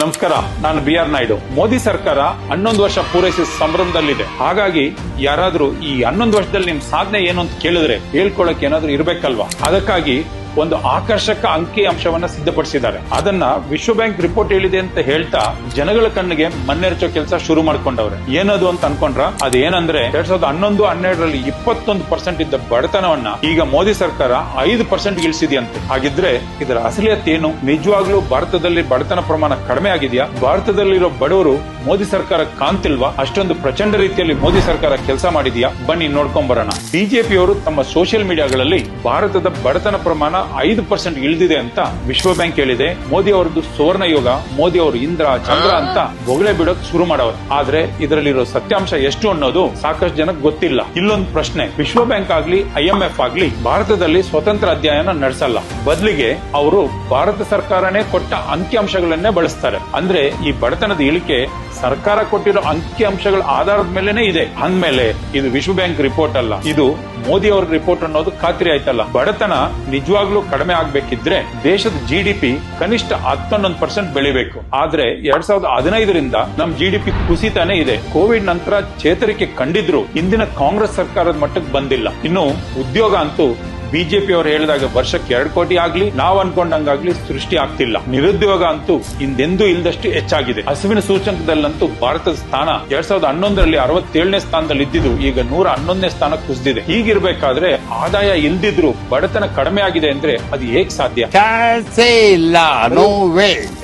ನಮಸ್ಕಾರ, ನಾನು BR ನಾಯ್ಡು. ಮೋದಿ ಸರ್ಕಾರ 11 ವರ್ಷ ಪೂರೈಸಿದ ಸಂಭ್ರಮದಲ್ಲಿದೆ. ಹಾಗಾಗಿ ಯಾರಾದ್ರೂ ಈ 11 ವರ್ಷದಲ್ಲಿ ನಿಮ್ ಸಾಧನೆ ಏನು ಅಂತ ಕೇಳಿದ್ರೆ ಹೇಳ್ಕೊಳಕ್ ಏನಾದ್ರೂ ಇರ್ಬೇಕಲ್ವಾ? ಅದಕ್ಕಾಗಿ ಒಂದು ಆಕರ್ಷಕ ಅಂಕಿ ಅಂಶವನ್ನ ಸಿದ್ಧಪಡಿಸಿದ್ದಾರೆ. ಅದನ್ನ ವಿಶ್ವ ಬ್ಯಾಂಕ್ ರಿಪೋರ್ಟ್ ಹೇಳಿದೆ ಅಂತ ಹೇಳ್ತಾ ಜನಗಳ ಕಣ್ಣಿಗೆ ಮಣ್ಣೆರಚೋ ಕೆಲಸ ಶುರು ಮಾಡ್ಕೊಂಡವ್ರೆ. ಏನದು ಅಂತ ಅನ್ಕೊಂಡ್ರ? ಅದೇನಂದ್ರೆ 2011-12ರಲ್ಲಿ 21% ಇದ್ದ ಬಡತನವನ್ನ ಈಗ ಮೋದಿ ಸರ್ಕಾರ 5% ಇಳಿಸಿದೆಯಂತೆ. ಹಾಗಿದ್ರೆ ಇದರ ಅಸಲಿಯತ್ ಏನು? ನಿಜವಾಗ್ಲೂ ಭಾರತದಲ್ಲಿ ಬಡತನ ಪ್ರಮಾಣ ಕಡಿಮೆ ಆಗಿದೆಯಾ? ಭಾರತದಲ್ಲಿರೋ ಬಡವರು ಮೋದಿ ಸರ್ಕಾರ ಕಾಣ್ತಿಲ್ವಾ? ಅಷ್ಟೊಂದು ಪ್ರಚಂಡ ರೀತಿಯಲ್ಲಿ ಮೋದಿ ಸರ್ಕಾರ ಕೆಲಸ ಮಾಡಿದ್ಯಾ? ಬನ್ನಿ ನೋಡ್ಕೊಂಡ್ ಬರೋಣ. ಬಿಜೆಪಿಯವರು ತಮ್ಮ ಸೋಷಿಯಲ್ ಮೀಡಿಯಾಗಳಲ್ಲಿ ಭಾರತದ ಬಡತನ ಪ್ರಮಾಣ 5% ಇಳಿದಿದೆ ಅಂತ ವಿಶ್ವ ಬ್ಯಾಂಕ್ ಹೇಳಿದೆ. ಮೋದಿ ಅವರದ್ದು ಸುವರ್ಣ ಯುಗ, ಮೋದಿ ಅವರು ಇಂದ್ರ ಚಂದ್ರ ಅಂತ ಬೊಗಳೆ ಬಿಡೋಕ್ ಶುರು ಮಾಡವರು. ಆದ್ರೆ ಇದರಲ್ಲಿರೋ ಸತ್ಯಾಂಶ ಎಷ್ಟು ಅನ್ನೋದು ಸಾಕಷ್ಟು ಜನಕ್ಕೆ ಗೊತ್ತಿಲ್ಲ. ಇಲ್ಲೊಂದು ಪ್ರಶ್ನೆ, ವಿಶ್ವ ಬ್ಯಾಂಕ್ ಆಗ್ಲಿ IMF ಆಗ್ಲಿ ಭಾರತದಲ್ಲಿ ಸ್ವತಂತ್ರ ಅಧ್ಯಯನ ನಡೆಸಲ್ಲ. ಬದಲಿಗೆ ಅವರು ಭಾರತ ಸರ್ಕಾರನೇ ಕೊಟ್ಟ ಅಂಕಿಅಂಶಗಳನ್ನೇ ಬಳಸ್ತಾರೆ. ಅಂದ್ರೆ ಈ ಬಡತನದ ಇಳಿಕೆ ಸರ್ಕಾರ ಕೊಟ್ಟಿರೋ ಅಂಕಿಅಂಶಗಳ ಆಧಾರದ ಮೇಲೆನೆ ಇದೆ. ಅಂದ್ಮೇಲೆ ಇದು ವಿಶ್ವ ಬ್ಯಾಂಕ್ ರಿಪೋರ್ಟ್ ಅಲ್ಲ, ಇದು ಮೋದಿ ಅವರ ರಿಪೋರ್ಟ್ ಅನ್ನೋದು ಖಾತ್ರಿ ಆಯ್ತಲ್ಲ. ಬಡತನ ನಿಜವಾಗ್ಲೂ ಕಡಿಮೆ ಆಗ್ಬೇಕಿದ್ರೆ ದೇಶದ GDP ಕನಿಷ್ಠ 11% ಬೆಳಿಬೇಕು. ಆದ್ರೆ 2015ರಿಂದ ನಮ್ GDP ಕುಸಿತಾನೆ ಇದೆ. ಕೋವಿಡ್ ನಂತರ ಚೇತರಿಕೆ ಕಂಡಿದ್ರು ಇಂದಿನ ಕಾಂಗ್ರೆಸ್ ಸರ್ಕಾರದ ಮಟ್ಟಕ್ಕೆ ಬಂದಿಲ್ಲ. ಇನ್ನು ಉದ್ಯೋಗ ಅಂತೂ ಬಿಜೆಪಿ ಅವರು ಹೇಳಿದಾಗ ವರ್ಷಕ್ಕೆ 2 ಕೋಟಿ ಆಗ್ಲಿ ನಾವ್ ಅನ್ಕೊಂಡಂಗಾಗ್ಲಿ ಸೃಷ್ಟಿ ಆಗ್ತಿಲ್ಲ. ನಿರುದ್ಯೋಗ ಅಂತೂ ಹಿಂದೆಂದೂ ಇಲ್ದಷ್ಟು ಹೆಚ್ಚಾಗಿದೆ. ಹಸಿವಿನ ಸೂಚಕದಲ್ಲಂತೂ ಭಾರತದ ಸ್ಥಾನ 2011ರಲ್ಲಿ 67ನೇ ಸ್ಥಾನದಲ್ಲಿ ಇದ್ದಿದ್ದು ಈಗ 111ನೇ ಸ್ಥಾನ ಕುಸಿದಿದೆ. ಹೀಗಿರ್ಬೇಕಾದ್ರೆ ಆದಾಯ ಇಲ್ದಿದ್ರು ಬಡತನ ಕಡಿಮೆ ಆಗಿದೆ ಅಂದ್ರೆ ಅದು ಹೇಗ್ ಸಾಧ್ಯ?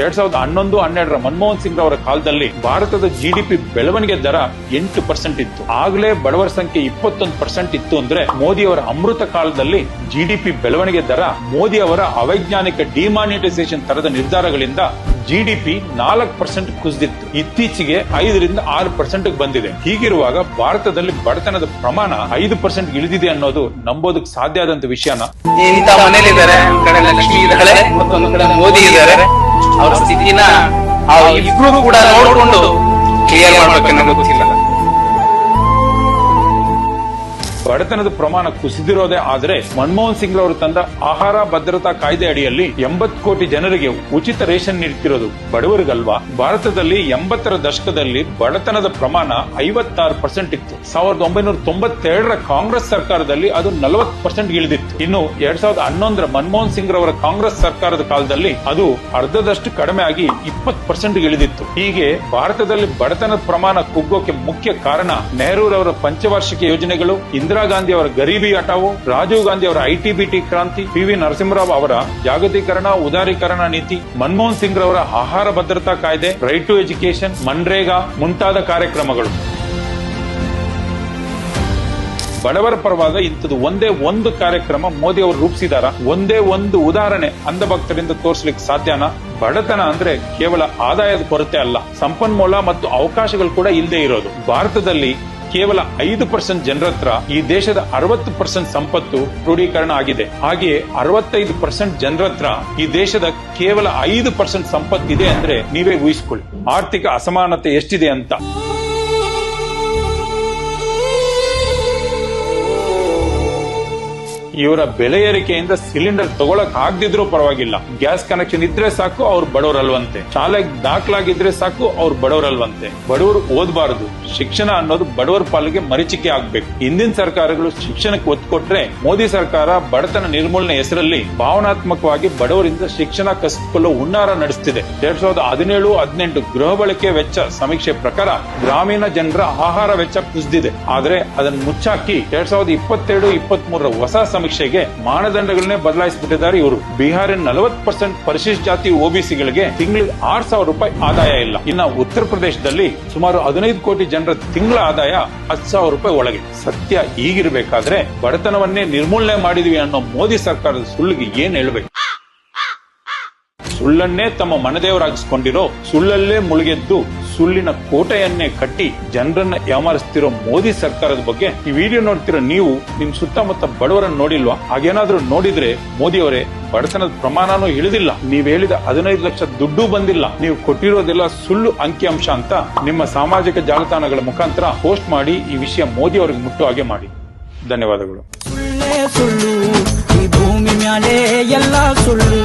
2011-12ರ ಮನಮೋಹನ್ ಸಿಂಗ್ ಅವರ ಕಾಲದಲ್ಲಿ ಭಾರತದ GDP ಬೆಳವಣಿಗೆ ದರ 8% ಇತ್ತು. ಆಗ್ಲೇ ಬಡವರ ಸಂಖ್ಯೆ 21% ಇತ್ತು ಅಂದ್ರೆ ಮೋದಿ ಅವರ ಅಮೃತ ಕಾಲದಲ್ಲಿ GDP ಬೆಳವಣಿಗೆ ದರ ಮೋದಿ ಅವರ ಅವೈಜ್ಞಾನಿಕ ಡಿಮಾನಿಟೈಸೇಷನ್ ತರದ ನಿರ್ಧಾರಗಳಿಂದ GDP 4% ಕುಸಿದಿತ್ತು. ಇತ್ತೀಚೆಗೆ 5-6% ಬಂದಿದೆ. ಹೀಗಿರುವಾಗ ಭಾರತದಲ್ಲಿ ಬಡತನದ ಪ್ರಮಾಣ 5% ಇಳಿದಿದೆ ಅನ್ನೋದು ನಂಬೋದಕ್ಕೆ ಸಾಧ್ಯ ಆದಂತ ವಿಷಯನ? ಇಂಥ ಮನೇಲಿದ್ದಾರೆ, ಒಂದ್ ಕಡೆ ಲಕ್ಷ್ಮಿ ಇದ್ದಾಳೆ, ಮತ್ತೊಂದು ಕಡೆ ಮೋದಿ ಇದ್ದಾರೆ. ಅವ್ರ ಸ್ಥಿತಿನ ಇಬ್ರು ಕೂಡ ನೋಡ್ಕೊಂಡು ಕ್ಲಿಯರ್ ಮಾಡ್ಬೇಕನ್ನೋ ಗೊತ್ತಿಲ್ಲ. ಬಡತನದ ಪ್ರಮಾಣ ಕುಸಿದಿರೋದೇ ಆದ್ರೆ ಮನಮೋಹನ್ ಸಿಂಗ್ ಅವರು ತಂದ ಆಹಾರ ಭದ್ರತಾ ಕಾಯ್ದೆ ಅಡಿಯಲ್ಲಿ 80 ಕೋಟಿ ಜನರಿಗೆ ಉಚಿತ ರೇಷನ್ ನೀಡುತ್ತಿರೋದು ಬಡವರಿಗಲ್ವಾ? ಭಾರತದಲ್ಲಿ 80ರ ದಶಕದಲ್ಲಿ ಬಡತನದ ಪ್ರಮಾಣ 56% ಇತ್ತು. 1992ರ ಕಾಂಗ್ರೆಸ್ ಸರ್ಕಾರದಲ್ಲಿ ಅದು 40% ಇಳಿದಿತ್ತು. ಇನ್ನು 2011ರ ಮನಮೋಹನ್ ಸಿಂಗ್ ರವರ ಕಾಂಗ್ರೆಸ್ ಸರ್ಕಾರದ ಕಾಲದಲ್ಲಿ ಅದು ಅರ್ಧದಷ್ಟು ಕಡಿಮೆ ಆಗಿ 20% ಇಳಿದಿತ್ತು. ಹೀಗೆ ಭಾರತದಲ್ಲಿ ಬಡತನದ ಪ್ರಮಾಣ ಕುಗ್ಗೋಕೆ ಮುಖ್ಯ ಕಾರಣ ನೆಹರೂರವರ ಪಂಚವಾರ್ಷಿಕ ಯೋಜನೆಗಳು, ಇಂದಿರಾ ಗಾಂಧಿ ಅವರ ಗರೀಬಿ ಹಠಾವು, ರಾಜೀವ್ ಗಾಂಧಿ ಅವರ ITBT ಕ್ರಾಂತಿ, PV ನರಸಿಂಹರಾವ್ ಅವರ ಜಾಗತೀಕರಣ ಉದಾರೀಕರಣ ನೀತಿ, ಮನಮೋಹನ್ ಸಿಂಗ್ ರವರ ಆಹಾರ ಭದ್ರತಾ ಕಾಯ್ದೆ, ರೈಟ್ ಟು ಎಜುಕೇಶನ್, ಮನ್ರೇಗಾ ಮುಂತಾದ ಕಾರ್ಯಕ್ರಮಗಳು. ಬಡವರ ಪರವಾದ ಇಂಥದ್ದು ಒಂದೇ ಒಂದು ಕಾರ್ಯಕ್ರಮ ಮೋದಿ ಅವರು ರೂಪಿಸಿದಾರ? ಒಂದೇ ಒಂದು ಉದಾಹರಣೆ ಅಂಧಭಕ್ತರಿಂದ ತೋರಿಸಲಿಕ್ಕೆ ಸಾಧ್ಯನಾ? ಬಡತನ ಅಂದ್ರೆ ಕೇವಲ ಆದಾಯದ ಕೊರತೆ ಅಲ್ಲ, ಸಂಪನ್ಮೂಲ ಮತ್ತು ಅವಕಾಶಗಳು ಕೂಡ ಇಲ್ಲದೆ ಇರೋದು. ಭಾರತದಲ್ಲಿ ಕೇವಲ 5% ಜನರ ಹತ್ರ ಈ ದೇಶದ 60% ಸಂಪತ್ತು ಕ್ರೋಢೀಕರಣ ಆಗಿದೆ. ಹಾಗೆಯೇ 65% ಜನರ ಹತ್ರ ಈ ದೇಶದ ಕೇವಲ 5% ಸಂಪತ್ತಿದೆ ಅಂದ್ರೆ ನೀವೇ ಊಹಿಸಿಕೊಳ್ಳಿ ಆರ್ಥಿಕ ಅಸಮಾನತೆ ಎಷ್ಟಿದೆ ಅಂತ. ಇವರ ಬೆಲೆ ಏರಿಕೆಯಿಂದ ಸಿಲಿಂಡರ್ ತಗೊಳಕ್ ಆಗದಿದ್ರೂ ಪರವಾಗಿಲ್ಲ, ಗ್ಯಾಸ್ ಕನೆಕ್ಷನ್ ಇದ್ರೆ ಸಾಕು ಅವ್ರು ಬಡವರಲ್ವಂತೆ, ಶಾಲೆಗೆ ದಾಖಲಾಗಿದ್ರೆ ಸಾಕು ಅವ್ರು ಬಡವರಲ್ವಂತೆ. ಬಡವರು ಓದಬಾರದು, ಶಿಕ್ಷಣ ಅನ್ನೋದು ಬಡವರ ಪಾಲಿಗೆ ಮರೀಚಿಕೆ ಆಗ್ಬೇಕು. ಹಿಂದಿನ ಸರ್ಕಾರಗಳು ಶಿಕ್ಷಣಕ್ಕೆ ಒತ್ತು ಕೊಟ್ರೆ ಮೋದಿ ಸರ್ಕಾರ ಬಡತನ ನಿರ್ಮೂಲನೆ ಹೆಸರಲ್ಲಿ ಭಾವನಾತ್ಮಕವಾಗಿ ಬಡವರಿಂದ ಶಿಕ್ಷಣ ಕಸಿದುಕೊಳ್ಳೋ ಹುನ್ನಾರ ನಡೆಸುತ್ತಿದೆ. 2017-18 ಗೃಹ ಬಳಕೆ ವೆಚ್ಚ ಸಮೀಕ್ಷೆ ಪ್ರಕಾರ ಗ್ರಾಮೀಣ ಜನರ ಆಹಾರ ವೆಚ್ಚ ಕುಸಿದಿದೆ. ಆದ್ರೆ ಅದನ್ನು ಮುಚ್ಚಾಕಿ 2022-23ರ ಹೊಸ ಸಮೀಕ್ಷೆಗೆ ಮಾನದಂಡಗಳನ್ನೇ ಬದಲಾಯಿಸಿಬಿಟ್ಟಿದ್ದಾರೆ ಇವರು. ಬಿಹಾರಿನ 40% ಪರಿಶಿಷ್ಟ ಜಾತಿ OBCಗಳಿಗೆ ತಿಂಗಳಿಗೆ 6,000 ರೂಪಾಯಿ ಆದಾಯ ಇಲ್ಲ. ಇನ್ನು ಉತ್ತರ ಪ್ರದೇಶದಲ್ಲಿ ಸುಮಾರು 15 ಕೋಟಿ ಜನರ ತಿಂಗಳ ಆದಾಯ 10,000 ರೂಪಾಯಿ ಒಳಗೆ. ಸತ್ಯ ಹೀಗಿರಬೇಕಾದ್ರೆ ಬಡತನವನ್ನೇ ನಿರ್ಮೂಲನೆ ಮಾಡಿದ್ವಿ ಅನ್ನೋ ಮೋದಿ ಸರ್ಕಾರದ ಸುಳ್ಳಿಗೆ ಏನ್ ಹೇಳ್ಬೇಕು? ಸುಳ್ಳನ್ನೇ ತಮ್ಮ ಮನದೇವರಾಗಿಸಿಕೊಂಡಿರೋ, ಸುಳ್ಳಲ್ಲೇ ಮುಳುಗೆದ್ದು ಸುಳ್ಳಿನ ಕೋಟೆಯನ್ನೇ ಕಟ್ಟಿ ಜನರನ್ನ ಯಾಮಾರಿಸ್ತಿರೋ ಮೋದಿ ಸರ್ಕಾರದ ಬಗ್ಗೆ ಈ ವಿಡಿಯೋ ನೋಡ್ತಿರೋ ನೀವು ನಿಮ್ ಸುತ್ತಮುತ್ತ ಬಡವರನ್ನು ನೋಡಿಲ್ವಾ? ಹಾಗೇನಾದ್ರೂ ನೋಡಿದ್ರೆ ಮೋದಿ ಅವರೇ, ಬಡತನದ ಪ್ರಮಾಣನೂ ಇಳಿದಿಲ್ಲ, ನೀವ್ ಹೇಳಿದ 15 ಲಕ್ಷ ದುಡ್ಡು ಬಂದಿಲ್ಲ, ನೀವು ಕೊಟ್ಟಿರೋದೆಲ್ಲ ಸುಳ್ಳು ಅಂಕಿಅಂಶ ಅಂತ ನಿಮ್ಮ ಸಾಮಾಜಿಕ ಜಾಲತಾಣಗಳ ಮುಖಾಂತರ ಪೋಸ್ಟ್ ಮಾಡಿ ಈ ವಿಷಯ ಮೋದಿ ಅವರಿಗೆ ಮುಟ್ಟುವ ಹಾಗೆ ಮಾಡಿ. ಧನ್ಯವಾದಗಳು. ಸುಳ್ಳು ಈ ಭೂಮಿ ಮ್ಯಾಲೆ ಎಲ್ಲ ಸುಳ್ಳು.